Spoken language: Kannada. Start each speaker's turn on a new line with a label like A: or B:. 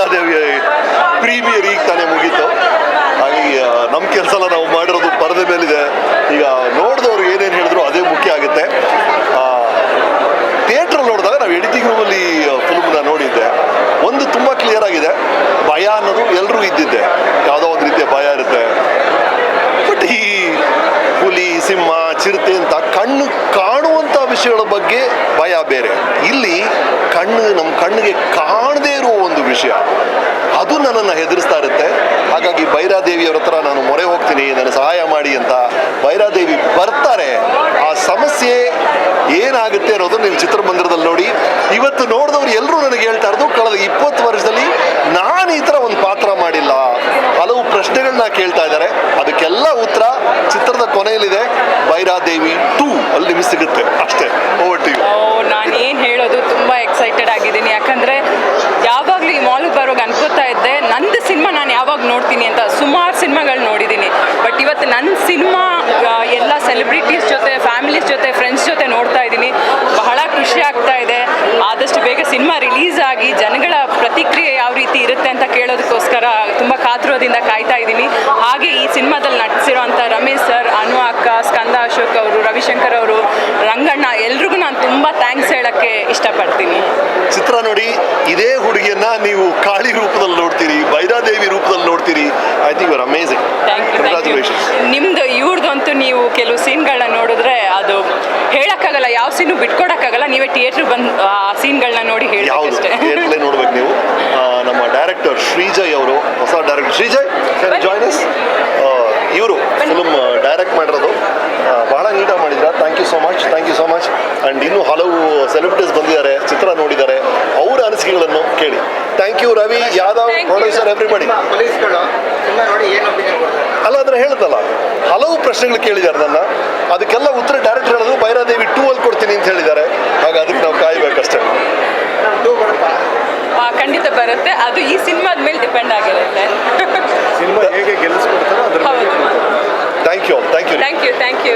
A: ಬೈರಾದೇವಿ ಪ್ರೀಮಿಯರ್ ಈಗ ತಾನೇ ಮುಗೀತು. ಹಾಗಾಗಿ ನಮ್ಮ ಕೆಲಸ ಎಲ್ಲ ನಾವು ಮಾಡಿರೋದು ಪರದೆ ಮೇಲಿದೆ. ಈಗ ನೋಡಿದವ್ರು ಏನೇನು ಹೇಳಿದ್ರು ಅದೇ ಮುಖ್ಯ ಆಗುತ್ತೆ. ಥಿಯೇಟ್ರಲ್ಲಿ ನೋಡಿದಾಗ ನಾವು ಎಡಿಟಿಂಗ್ ರೂಮಲ್ಲಿ ಫಿಲ್ಮ್ನ ನೋಡಿದ್ದೆ. ಒಂದು ತುಂಬ ಕ್ಲಿಯರ್ ಆಗಿದೆ, ಭಯ ಅನ್ನೋದು ಎಲ್ಲರೂ ಇದ್ದಿದ್ದೆ, ಯಾವುದೋ ಒಂದು ರೀತಿಯ ಭಯ ಇರುತ್ತೆ. ಬಟ್ ಈ ಹುಲಿ, ಸಿಂಹ, ಚಿರತೆ ಅಂತ ಕಣ್ಣು ಕಾಣುವಂಥ ವಿಷಯಗಳ ಬಗ್ಗೆ ಭಯ ಬೇರೆ. ಇಲ್ಲಿ ನಮ್ಮ ಕಣ್ಣಿಗೆ ಕಾಣದೇ ಇರುವ ಒಂದು ವಿಷಯ, ಅದು ನನ್ನನ್ನು ಹೆದರಿಸ್ತಾ ಇರುತ್ತೆ. ಹಾಗಾಗಿ ಬೈರಾದೇವಿಯವ್ರ ಹತ್ರ ನಾನು ಮೊರೆ ಹೋಗ್ತೀನಿ, ನನಗೆ ಸಹಾಯ ಮಾಡಿ ಅಂತ. ಬೈರಾದೇವಿ ಬರ್ತಾರೆ. ಆ ಸಮಸ್ಯೆ ಏನಾಗುತ್ತೆ ಅನ್ನೋದು ನೀವು ಚಿತ್ರಮಂದಿರದಲ್ಲಿ ನೋಡಿ. ಇವತ್ತು ನೋಡಿದವ್ರು ಎಲ್ಲರೂ ನನಗೆ ಹೇಳ್ತಾ ಇರೋದು, ಕಳೆದ 20 ವರ್ಷದಲ್ಲಿ ನಾನು ಈ ಥರ ಒಂದು ಪಾತ್ರ ಮಾಡಿಲ್ಲ. ಹಲವು ಪ್ರಶ್ನೆಗಳನ್ನ ಕೇಳ್ತಾ ಇದ್ದಾರೆ. ಅದಕ್ಕೆಲ್ಲ ಉತ್ತರ ಚಿತ್ರದ ಕೊನೆಯಲ್ಲಿದೆ. ಬೈರಾದೇವಿ 2 ಅಲ್ಲಿ ನಿಮಗೆ ಸಿಗುತ್ತೆ. ಅಷ್ಟೇ. Over to you.
B: ನಾನು ಏನು ಹೇಳೋದು, ತುಂಬ ಎಕ್ಸೈಟೆಡ್ ಆಗಿದ್ದೀನಿ. ಯಾಕಂದರೆ ಯಾವಾಗಲೂ ಈ ಮಾಲ್ಗೆ ಬರೋಗೆ ಅನ್ಕೋತಾ ಇದ್ದೆ, ನಂದು ಸಿನಿಮಾ ನಾನು ಯಾವಾಗ ನೋಡ್ತೀನಿ ಅಂತ. ಸುಮಾರು ಸಿನಿಮಾಗಳು ನೋಡಿದ್ದೀನಿ, ಬಟ್ ಇವತ್ತು ನನ್ನ ಸಿನಿಮಾ ಎಲ್ಲ ಸೆಲೆಬ್ರಿಟೀಸ್ ಜೊತೆ, ಫ್ಯಾಮಿಲೀಸ್ ಜೊತೆ, ಫ್ರೆಂಡ್ಸ್ ಜೊತೆ ನೋಡ್ತಾ ಇದ್ದೀನಿ. ಬಹಳ ಖುಷಿ ಆಗ್ತಾ ಇದೆ. ಆದಷ್ಟು ಬೇಗ ಸಿನಿಮಾ ರಿಲೀಸ್ ಆಗಿ ಜನಗಳ ಪ್ರತಿಕ್ರಿಯೆ ಯಾವ ರೀತಿ ಇರುತ್ತೆ ಅಂತ ಕೇಳೋದಕ್ಕೋಸ್ಕರ ತುಂಬ ಕಾತುರದಿಂದ ಕಾಯ್ತಾ ಇದ್ದೀನಿ. ಹಾಗೆ ಈ ಸಿನಿಮಾದಲ್ಲಿ ನಟಿಸಿರೋಂಥ ರಮೇಶ್ ಸರ್, ಅನು ಅಕ್ಕ, ಸ್ಕಂದ ಅಶೋಕ್ ಅವರು, ರವಿಶಂಕರ್ ಅವರು, ರಂಗಣ್ಣ, ಎಲ್ರಿಗೂ ನಾನು ತುಂಬ ಥ್ಯಾಂಕ್ಸ್ ಹೇಳೋಕ್ಕೆ ಇಷ್ಟಪಡ್ತೀನಿ.
A: ಚಿತ್ರ ನೋಡಿ, ಇದೇ ಹುಡುಗಿಯನ್ನ ನೀವು ಕಾಳಿ ರೂಪದಲ್ಲಿ ನೋಡ್ತೀರಿ, ಬೈರಾದೇವಿ ರೂಪದಲ್ಲಿ ನೋಡ್ತೀರಿ. I think you are amazing. Congratulations.
B: ನಿಮ್ದು ಇವ್ರದಂತೂ ನೀವು ಕೆಲವು ಸೀನ್ಗಳನ್ನ ನೋಡಿದ್ರೆ ಅದು ಹೇಳಕ್ಕಾಗಲ್ಲ, ಯಾವ ಸೀನು ಬಿಟ್ಕೊಡಕ್ಕಾಗಲ್ಲ. ನೀವೇ ಥಿಯೇಟ್ರಿಗೆ ಬಂದು ಆ ಸೀನ್ಗಳನ್ನ ನೋಡಿ ಹೇಳಿ.
A: ಥಿಯೇಟ್ರಲ್ಲೇ ನೋಡ್ಬೇಕು ನೀವು. ನಮ್ಮ ಡೈರೆಕ್ಟರ್ ಶ್ರೀಜಯ್ ಅವರು, ಹೊಸ ಡೈರೆಕ್ಟರ್ ಶ್ರೀಜಯ್, ಜಾಯ್ನ್ ಅಸ್. ಇವರು ಫಿಲ್ಮ್ ಡೈರೆಕ್ಟ್ ಮಾಡಿರೋದು. ಬಹಳ ನೀಟಾಗಿ ಮಾಡಿದ್ರ. Thank you so much, thank you so much. And ಇನ್ನೂ ಹಲವು ಸೆಲೆಬ್ರಿಟೀಸ್ ಬಂದಿದ್ದಾರೆ, ಚಿತ್ರ ನೋಡಿದ್ದಾರೆ, ಅವರ ಅನಿಸಿಕೆಗಳನ್ನು ಕೇಳಿ. Thank you Ravi, Yadav, producer, everybody. ಅಲ್ಲ, ಅದನ್ನ ಹೇಳ್ದಲ್ಲ, ಹಲವು ಪ್ರಶ್ನೆಗಳು ಕೇಳಿದ್ದಾರೆ ನನ್ನ. ಅದಕ್ಕೆಲ್ಲ ಉತ್ತರ ಡೈರೆಕ್ಟರ್ ಹೇಳಿದ್ರು ಬೈರಾದೇವಿ 2 ಅಲ್ಲಿ ಕೊಡ್ತೀನಿ ಅಂತ ಹೇಳಿದ್ದಾರೆ. ಹಾಗೆ ಅದಕ್ಕೆ ನಾವು ಕಾಯ್ಬೇಕಷ್ಟೇ.
B: ಖಂಡಿತ ಬರುತ್ತೆ. ಅದು ಈ ಸಿನಿಮಾದ ಮೇಲೆ ಡಿಪೆಂಡ್ ಆಗಿರುತ್ತೆ.
A: ಸಿನಿಮಾ ಹೇಗೆ ಗೆಲ್ಲಿಸ್ಕೊಡ್ತಾರೋ ಅದ್ರ.
B: ಹೌದು.
A: Thank you.